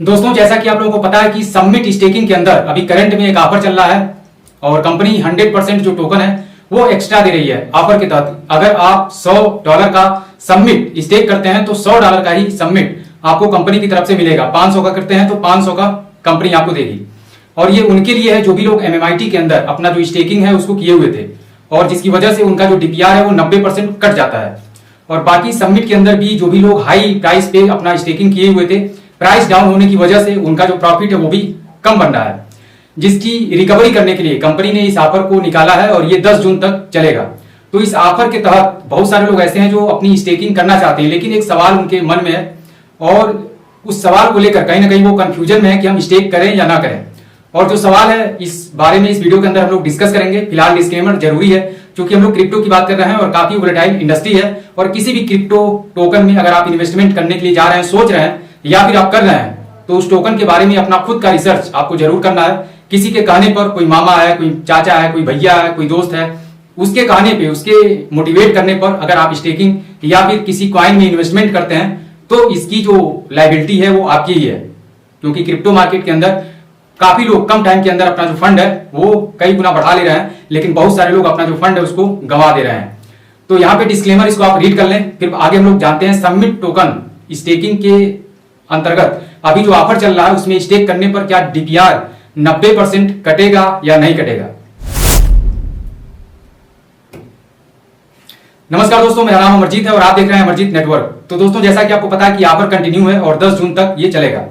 दोस्तों, जैसा कि आप लोगों को पता है कि समिट स्टेकिंग के अंदर अभी करंट में एक ऑफर चल रहा है और कंपनी 100% जो टोकन है वो एक्स्ट्रा दे रही है ऑफर के तहत। अगर आप $100 का समिट स्टेक करते हैं तो $100 का ही समिट आपको कंपनी की तरफ से मिलेगा। 500 का करते हैं तो 500 का कंपनी आपको देगी। और ये उनके लिए है जो भी लोग MMIT के अंदर अपना जो स्टेकिंग है उसको किए हुए थे और जिसकी वजह से उनका जो DPR है वो 90% कट जाता है। और बाकी समिट के अंदर भी जो भी लोग हाई प्राइस पे अपना स्टेकिंग किए हुए थे, प्राइस डाउन होने की वजह से उनका जो प्रॉफिट है वो भी कम बन रहा है, जिसकी रिकवरी करने के लिए कंपनी ने इस ऑफर को निकाला है और ये 10 जून तक चलेगा। तो इस ऑफर के तहत बहुत सारे लोग ऐसे हैं जो अपनी स्टेकिंग करना चाहते हैं, लेकिन एक सवाल उनके मन में है और उस सवाल को लेकर कहीं ना कहीं वो कंफ्यूजन में है कि हम स्टेक करें या ना करें। और जो सवाल है इस बारे में इस वीडियो के अंदर हम लोग डिस्कस करेंगे। फिलहाल डिस्क्लेमर जरूरी है क्योंकि हम लोग क्रिप्टो की बात कर रहे हैं और काफी वोलेटाइल इंडस्ट्री है और किसी भी क्रिप्टो टोकन में अगर आप इन्वेस्टमेंट करने के लिए जा रहे हैं, सोच रहे हैं या फिर आप कर रहे हैं, तो उस टोकन के बारे में अपना खुद का रिसर्च आपको जरूर करना है। किसी के कहने पर, कोई मामा है, कोई चाचा है, कोई भैया है, कोई दोस्त है, उसके कहने पे, उसके मोटिवेट करने पर अगर आप स्टेकिंग या फिर किसी कॉइन में इन्वेस्टमेंट करते हैं तो इसकी जो लायबिलिटी है वो आपकी ही है। क्योंकि क्रिप्टो मार्केट के अंदर काफी लोग कम टाइम के अंदर अपना जो फंड है वो कई गुना बढ़ा ले रहे हैं, लेकिन बहुत सारे लोग अपना जो फंड है उसको गंवा दे रहे हैं। तो यहाँ पे डिस्क्लेमर, इसको आप रीड कर लें, फिर आगे हम लोग जानते हैं समिट टोकन स्टेकिंग के अंतर्गत अभी जो ऑफर चल रहा है उसमें स्टेक करने पर क्या DPR 90% कटेगा या नहीं कटेगा। नमस्कार दोस्तों, मेरा नाम अमरजीत है और आप देख रहे हैं अमरजीत नेटवर्क। तो दोस्तों, जैसा कि आपको पता है कि ऑफर कंटिन्यू है और 10 जून तक ये चलेगा।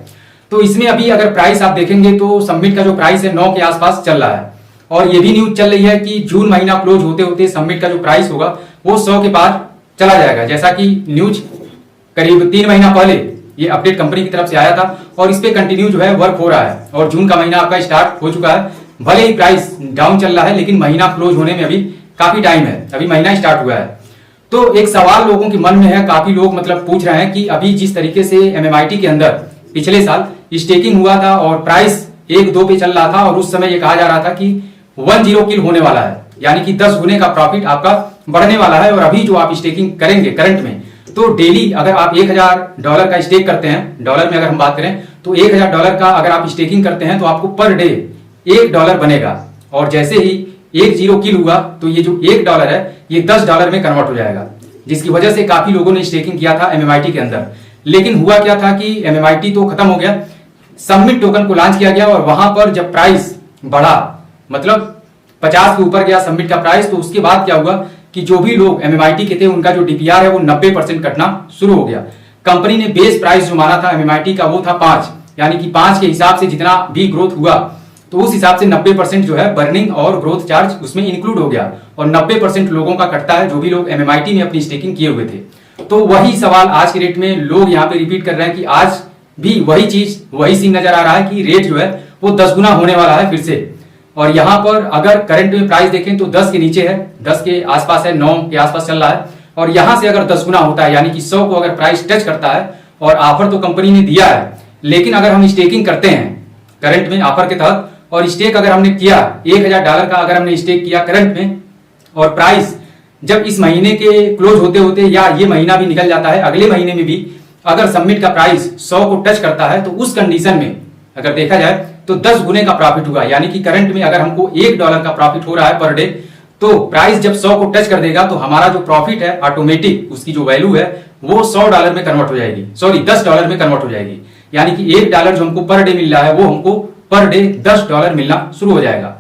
तो इसमें अभी अगर प्राइस आप देखेंगे तो समिट का जो प्राइस है 9 के आसपास चल रहा है और ये भी न्यूज चल रही है कि जून महीना क्लोज होते होते समिट का जो प्राइस होगा वो 100 के पार चला जाएगा। जैसा कि न्यूज करीब 3 महीना पहले ये अपडेट कंपनी की तरफ से आया था और इस पे कंटिन्यू जो है वर्क हो रहा है और जून का महीना आपका स्टार्ट हो चुका है। भले ही प्राइस डाउन चल रहा है लेकिन महीना क्लोज होने में अभी काफी टाइम है, अभी महीना स्टार्ट हुआ है। तो एक सवाल लोगों के मन में है, काफी लोग मतलब पूछ रहे हैं कि अभी जिस तरीके से MMIT के अंदर पिछले साल स्टेकिंग हुआ था और प्राइस 1-2 पे चल रहा था और उस समय ये कहा जा रहा था कि 10 किल होने वाला है, यानी कि 10 गुने का प्रॉफिट आपका बढ़ने वाला है। और अभी जो आप स्टेकिंग करेंगे करंट में, तो डेली अगर आप $1000 का स्टेक करते हैं, डॉलर में अगर हम बात करें तो $1000 का अगर आप स्टेकिंग करते हैं तो आपको पर डे $1 बनेगा। और जैसे ही 10 किल हुआ तो ये जो $1 है ये $10 में कन्वर्ट हो जाएगा, जिसकी वजह से काफी लोगों ने स्टेकिंग किया था MMIT के अंदर। लेकिन हुआ क्या था कि MMIT तो खत्म हो गया, समिट टोकन को लॉन्च किया गया और वहां पर जब प्राइस बढ़ा, मतलब 50 के ऊपर गया समिट का प्राइस, तो उसके बाद क्या हुआ कि जो भी लोग MMIT के थे उनका जो DPR है वो 90% कटना शुरू हो गया। कंपनी ने बेस प्राइस जो माना था MMIT का वो था 5, यानी कि 5 के हिसाब से जितना भी ग्रोथ हुआ तो उस हिसाब से 90% जो है बर्निंग और ग्रोथ चार्ज उसमें इंक्लूड हो गया और 90% लोगों का कटता है जो भी लोग MMIT में अपनी स्टेकिंग किए हुए थे। तो वही सवाल आज की रेट में लोग यहाँ पे रिपीट कर रहे हैं कि आज भी वही चीज, वही सीन नजर आ रहा है कि रेट जो है वो 10 गुना होने वाला है फिर से। और यहाँ पर अगर करंट में प्राइस देखें तो 10 के नीचे है, 10 के आसपास है, 9 के आसपास चल रहा है। और यहां से अगर 10 गुना होता है यानी कि 100 को अगर प्राइस टच करता है, और ऑफर तो कंपनी ने दिया है, लेकिन अगर हम स्टेकिंग करते हैं करंट में ऑफर के तहत और स्टेक अगर हमने किया $1000 का अगर हमने स्टेक किया करंट में और प्राइस जब इस महीने के क्लोज होते होते या ये महीना भी निकल जाता है, अगले महीने में भी अगर समिट का प्राइस 100 को टच करता है तो उस कंडीशन में अगर देखा जाए तो 10 गुने का प्रॉफिट हुआ। यानी कि करंट में अगर हमको $1 का प्रॉफिट हो रहा है पर डे, तो प्राइस जब 100 को टच कर देगा तो हमारा जो प्रॉफिट है ऑटोमेटिक उसकी जो वैल्यू है वो $100 में कन्वर्ट हो जाएगी, सॉरी $10 में कन्वर्ट हो जाएगी। यानी कि $1 जो हमको पर डे मिल रहा है वो हमको पर डे $10 मिलना शुरू हो जाएगा।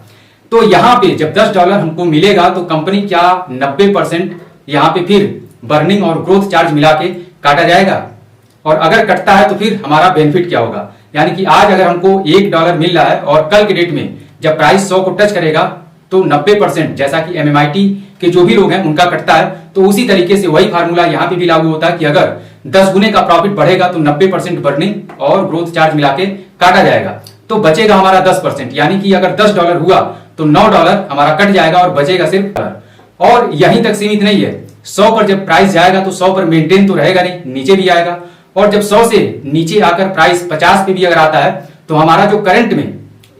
तो यहाँ पे जब $10 हमको मिलेगा तो कंपनी क्या 90% यहाँ पे फिर बर्निंग और ग्रोथ चार्ज मिला के काटा जाएगा? और अगर कटता है तो फिर हमारा बेनिफिट क्या होगा? यानी कि आज अगर हमको $1 मिल रहा है और कल के डेट में जब प्राइस 100 को टच करेगा तो 90% जैसा कि MMIT के जो भी लोग हैं उनका कटता है, तो उसी तरीके से वही फार्मूला यहाँ पे भी लागू होता है कि अगर 10 गुने का प्रॉफिट बढ़ेगा तो 90% बर्निंग और ग्रोथ चार्ज मिला के काटा जाएगा, तो बचेगा हमारा 10%। यानी कि अगर $10 हुआ तो $9 हमारा कट जाएगा और बचेगा सिर्फ $1। और यहीं तक सीमित नहीं है, 100 पर जब प्राइस जाएगा तो 100 पर मेंटेन तो रहेगा नहीं, नीचे भी आएगा। और जब 100 से नीचे आकर प्राइस 50 पे भी अगर आता है तो हमारा जो करंट में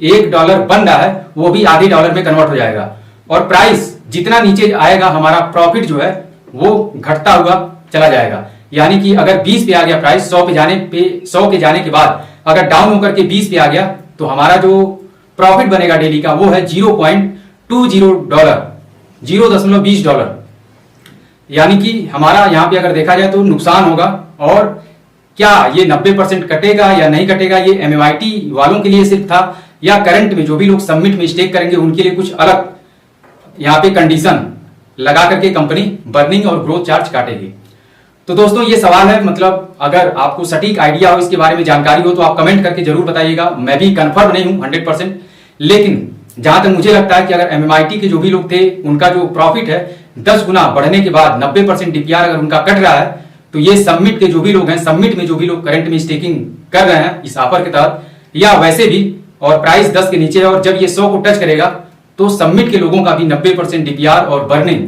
$1 बन रहा है वो भी आधे डॉलर में कन्वर्ट हो जाएगा। और प्राइस जितना नीचे आएगा हमारा प्रॉफिट जो है वो घटता हुआ चला जाएगा। यानी कि अगर 20 पे आ गया प्राइस, 100 के जाने के बाद अगर डाउन होकर के 20 पे आ गया तो हमारा जो प्रॉफिट बनेगा डेली का वो है $0.20, $0.20, यानी कि हमारा यहां पे अगर देखा जाए तो नुकसान होगा। और क्या ये 90% कटेगा या नहीं कटेगा, ये MMIT वालों के लिए सिर्फ था या करंट में जो भी लोग सबमिट में स्टेक करेंगे उनके लिए कुछ अलग यहाँ पे कंडीशन लगा करके कंपनी बर्निंग और ग्रोथ चार्ज काटेगी। तो दोस्तों ये सवाल है, मतलब अगर आपको सटीक आइडिया हो, इसके बारे में जानकारी हो तो आप कमेंट करके जरूर बताइएगा। मैं भी कंफर्म नहीं हूं 100%, लेकिन जहां तक मुझे लगता है कि अगर MMIT के जो भी लोग थे उनका जो प्रॉफिट है 10 गुना बढ़ने के बाद 90% DPR अगर उनका कट रहा है तो ये सबमिट के जो भी लोग हैं, सबमिट में जो भी लोग करंट में स्टेकिंग कर रहे हैं इस ऑफर के तहत या वैसे भी, और प्राइस 10 के नीचे है और जब ये 100 को टच करेगा तो सबमिट के लोगों का भी 90% DPR और बर्निंग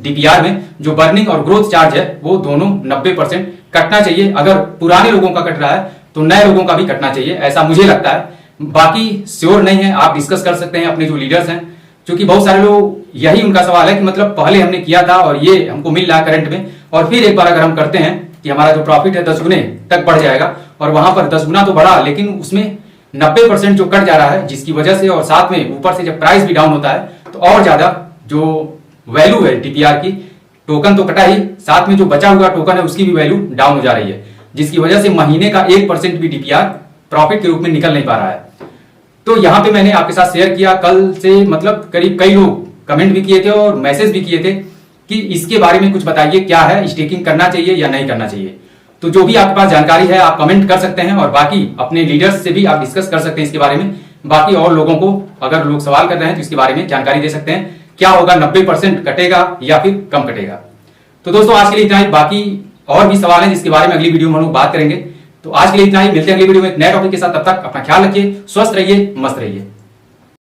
DPR में जो बर्निंग और ग्रोथ चार्ज है वो दोनों 90% कटना चाहिए। अगर पुराने लोगों का कट रहा है तो नए लोगों का भी कटना चाहिए, ऐसा मुझे लगता है। बाकी श्योर नहीं है, आप डिस्कस कर सकते हैं अपने जो लीडर्स हैं, क्योंकि बहुत सारे लोग यही उनका सवाल है कि मतलब पहले हमने किया था और ये हमको मिल रहा है करंट में, और फिर एक बार अगर हम करते हैं कि हमारा जो प्रॉफिट है 10 गुने तक बढ़ जाएगा, और वहां पर 10 गुना तो बढ़ा लेकिन उसमें 90% जो कट जा रहा है जिसकी वजह से, और साथ में ऊपर से जब प्राइस भी डाउन होता है तो और ज्यादा जो वैल्यू है DPR की, टोकन तो कटा ही, साथ में जो बचा हुआ टोकन है उसकी भी वैल्यू डाउन हो जा रही है, जिसकी वजह से महीने का 1% भी DPR प्रॉफिट के रूप में निकल नहीं पा रहा है। तो यहां पे मैंने आपके साथ शेयर किया कल से, मतलब करीब कई लोग कमेंट भी किए थे और मैसेज भी किए थे कि इसके बारे में कुछ बताइए, क्या है, स्टेकिंग करना चाहिए या नहीं करना चाहिए। तो जो भी आपके पास जानकारी है आप कमेंट कर सकते हैं, और बाकी अपने लीडर्स से भी आप डिस्कस कर सकते हैं इसके बारे में। बाकी और लोगों को अगर लोग सवाल कर रहे हैं तो इसके बारे में जानकारी दे सकते हैं, क्या होगा, 90% कटेगा या फिर कम कटेगा। तो दोस्तों आज के लिए इतना ही, बाकी और भी सवाल हैं जिसके बारे में अगली वीडियो में हम लोग बात करेंगे। तो आज के लिए इतना ही, मिलते हैं अगली वीडियो में एक नए टॉपिक के साथ। तब तक अपना ख्याल रखिए, स्वस्थ रहिए, मस्त रहिए।